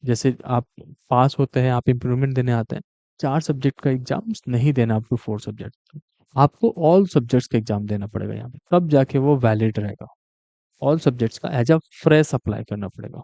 जैसे आप पास होते हैं, आप इम्प्रूवमेंट देने आते हैं, 4 सब्जेक्ट का एग्ज़ाम्स नहीं देना आपको 4 सब्जेक्ट। आपको ऑल सब्जेक्ट्स का एग्ज़ाम देना पड़ेगा यहाँ पे, तब जाके वो वैलिड रहेगा। ऑल सब्जेक्ट्स का एज़ अ फ्रेश अप्लाई करना पड़ेगा।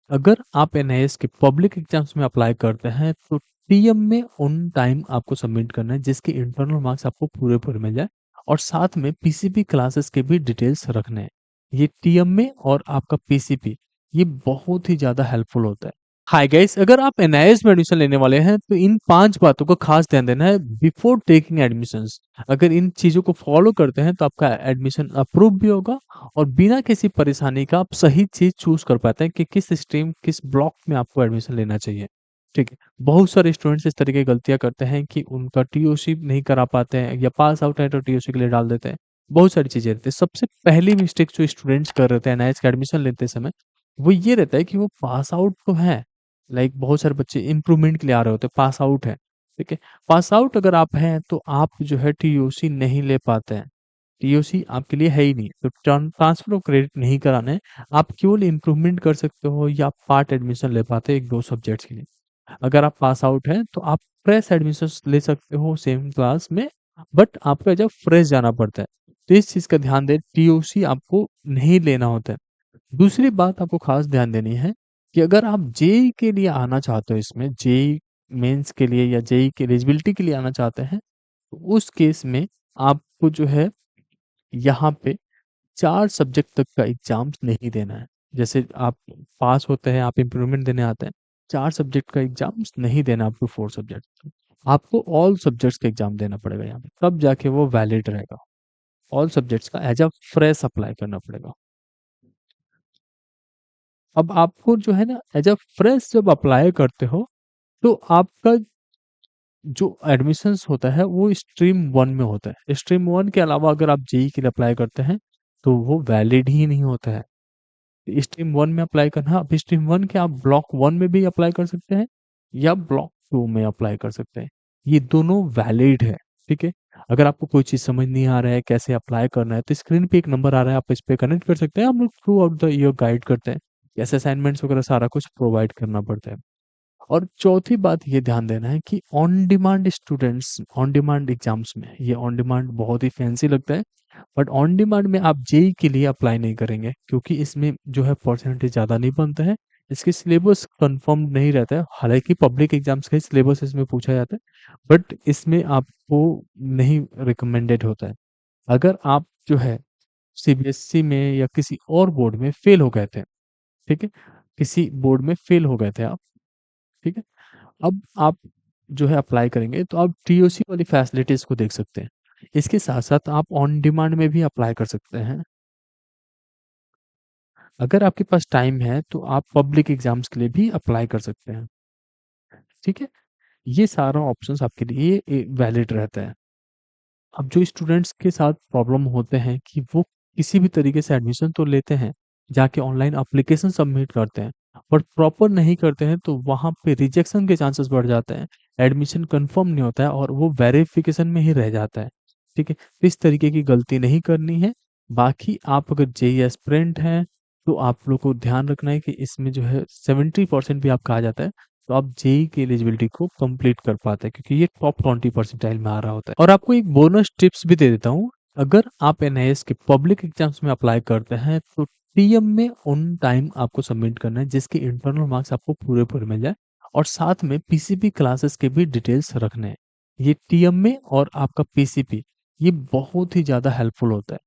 अगर आप एनआईएस के पब्लिक एग्ज़ाम्स में अप्लाई करते हैं, तो टीएम में ऑन टाइम आपको सबमिट करना है, जिसके इंटरनल मार्क्स आपको पूरे-पूरे मिल जाए और साथ में पीसीपी क्लासेस के भी डिटेल्स रखने हैं। ये टीएम में और आपका पीसीपी, ये बहुत ही ज़्यादा हेल्पफुल होता है। हाय गाइस, अगर आप एनआईएस में एडमिशन लेने वाले हैं तो इन 5 बातों का खास ध्यान देना है बिफोर टेकिंग एडमिशंस। अगर इन चीज़ों को फॉलो करते हैं तो आपका एडमिशन अप्रूव भी होगा और बिना किसी परेशानी का आप सही चीज़ चूज़ कर पाते हैं कि किस स्ट्रीम, किस ब्लॉक में आपको एडमिशन लेना चाहिए। ठीक है। बहुत सारे स्टूडेंट्स इस तरीके की गलतियाँ करते हैं कि उनका टीओसी नहीं करा पाते हैं या पास आउट है तो टीओसी के लिए डाल देते हैं। बहुत सारी चीज़ें रहती हैं। सबसे पहली मिस्टेक जो स्टूडेंट्स कर रहे थे एनआईएस का एडमिशन लेते समय, वो ये रहता है कि वो पास आउट तो हैं, लाइक बहुत सारे बच्चे इम्प्रूवमेंट के लिए आ रहे होते हैं, पास आउट है, ठीक है। पास आउट अगर आप हैं तो आप जो है टीओसी नहीं ले पाते हैं। टीओसी आपके लिए है ही नहीं, तो ट्रांसफर ऑफ क्रेडिट नहीं कराना है। आप केवल इम्प्रूवमेंट कर सकते हो या पार्ट एडमिशन ले पाते हैं 1-2 सब्जेक्ट्स के लिए। अगर आप पास आउट हैं तो आप फ्रेश एडमिशंस ले सकते हो सेम क्लास में, बट आपको जब फ्रेश जाना पड़ता है। तो इस चीज़ का ध्यान दें, टीओसी आपको नहीं लेना होता है। दूसरी बात आपको खास ध्यान देनी है कि अगर आप जेईई के लिए आना चाहते हो, इसमें जेईई मेंस के लिए या जेईई की एलिजिबिलिटी के लिए आना चाहते हैं, तो उस केस में आपको जो है यहाँ पे 4 सब्जेक्ट तक का एग्ज़ाम्स नहीं देना है। जैसे आप पास होते हैं, आप इम्प्रूवमेंट देने आते हैं, 4 सब्जेक्ट का एग्ज़ाम्स नहीं देना आपको 4 सब्जेक्ट। आपको ऑल सब्जेक्ट्स का एग्ज़ाम देना पड़ेगा यहाँ पे, तब जाके वो वैलिड रहेगा। ऑल सब्जेक्ट्स का एज़ अ फ्रेश अप्लाई करना पड़ेगा। अब आपको जो है ना एज़ अ फ्रेश जब अप्लाई करते हो, तो आपका जो एडमिशन्स होता है वो स्ट्रीम 1 में होता है। स्ट्रीम 1 के अलावा अगर आप जेईई के लिए अप्लाई करते हैं, तो वो वैलिड ही नहीं होता है। स्ट्रीम 1 में अप्लाई करना, अब स्ट्रीम 1 के आप ब्लॉक 1 में भी अप्लाई कर सकते हैं या ब्लॉक 2 में अप्लाई कर सकते हैं। ये दोनों वैलिड है, ठीक है? अगर आपको कोई चीज़ समझ नहीं आ रहा है, कैसे अप्लाई करना है, तो स्क्रीन पे एक नंबर आ रहा है, आप इस पे कनेक्ट कर सकते हैं। हम लोग through out the year guide करते हैं। कैसे असाइनमेंट्स वगैरह सारा कुछ प्रोवाइड करना पड़ता है। और चौथी बात ये ध्यान देना है कि on demand students, on demand exams में, ये ऑन डिमांड बहुत ही फैंसी लगता है, बट ऑन डिमांड में आप जेई के लिए अप्लाई नहीं करेंगे क्योंकि इसमें जो है परसेंटेज ज़्यादा नहीं बनता है। इसके सिलेबस कंफर्म नहीं रहता है, हालांकि पब्लिक एग्जाम्स का ही सिलेबस इसमें पूछा जाता है, बट इसमें आपको नहीं रिकमेंडेड होता है। अगर आप जो है सीबीएसई में या किसी और बोर्ड में फेल हो गए थे, ठीक है, किसी बोर्ड में फेल हो गए थे आप, ठीक है, अब आप जो है अप्लाई करेंगे तो आप टीओसी वाली फैसिलिटीज़ को देख सकते हैं। इसके साथ-साथ आप ऑन डिमांड में भी अप्लाई कर सकते हैं। अगर आपके पास टाइम है तो आप पब्लिक एग्ज़ाम्स के लिए भी अप्लाई कर सकते हैं, ठीक है? ये सारा ऑप्शंस आपके लिए वैलिड रहता है। अब जो स्टूडेंट्स के साथ प्रॉब्लम होते हैं कि वो किसी भी तरीके से एडमिशन तो लेते हैं, जाके ऑनलाइन एप्लीकेशन सबमिट करते हैं, बट प्रॉपर नहीं करते हैं तो वहाँ पे रिजेक्शन के चांसेस बढ़ जाते हैं, एडमिशन कंफर्म नहीं होता है और वो वेरिफिकेशन में ही रह जाता है, ठीक है? तो इस तरीके की गलती नहीं करनी है। बाकी आप अगर जेईई एस्पिरेंट हैं, तो आप लोग को ध्यान रखना है कि इसमें जो है 70% भी आपका आ जाता है, तो आप जेईई की एलिजिबिलिटी को कंप्लीट कर पाते हैं क्योंकि ये टॉप 20 परसेंटाइल में आ रहा होता है। और आपको एक बोनस टिप्स भी दे देता हूँ, अगर आप एनआईएस के पब्लिक एग्जाम्स में अप्लाई करते हैं तो टीएम में ऑन टाइम आपको सबमिट करना है, जिसके इंटरनल मार्क्स आपको पूरे-पूरे मिल जाए और साथ में पीसीपी क्लासेस के भी डिटेल्स रखने हैं। ये टीएम में और आपका पीसीपी, ये बहुत ही ज़्यादा हेल्पफुल होता है।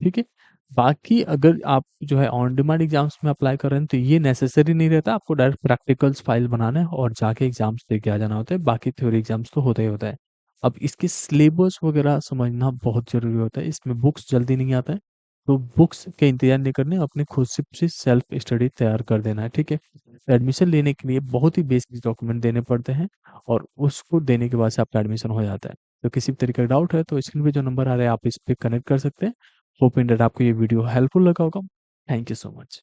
ठीक है? बाकी अगर आप जो है ऑन डिमांड एग्ज़ाम्स में अप्लाई कर रहे हैं तो ये नेसेसरी नहीं रहता, आपको डायरेक्ट प्रैक्टिकल्स फाइल बनाना है और जाके एग्ज़ाम्स देके आ जाना होता है, बाकी थ्योरी एग्ज़ाम्स तो होता ही होता है। अब इसके सिलेबस वगैरह समझना बहुत ज़रूरी होता है, इसमें बुक्स जल्दी नहीं आता है, तो बुक्स के इंतज़ार नहीं करने, अपने खुद से सेल्फ स्टडी तैयार कर देना है, ठीक है? एडमिशन लेने के लिए बहुत ही बेसिक डॉक्यूमेंट देने पड़ते हैं और उसको देने के बाद से आपका एडमिशन हो जाता है। तो किसी भी तरीके का डाउट है तो स्क्रीन पे जो नंबर आ रहा है आप इस पे कनेक्ट कर सकते हैं। होप इन दैट आपको ये वीडियो हेल्पफुल लगा होगा। Thank you so much.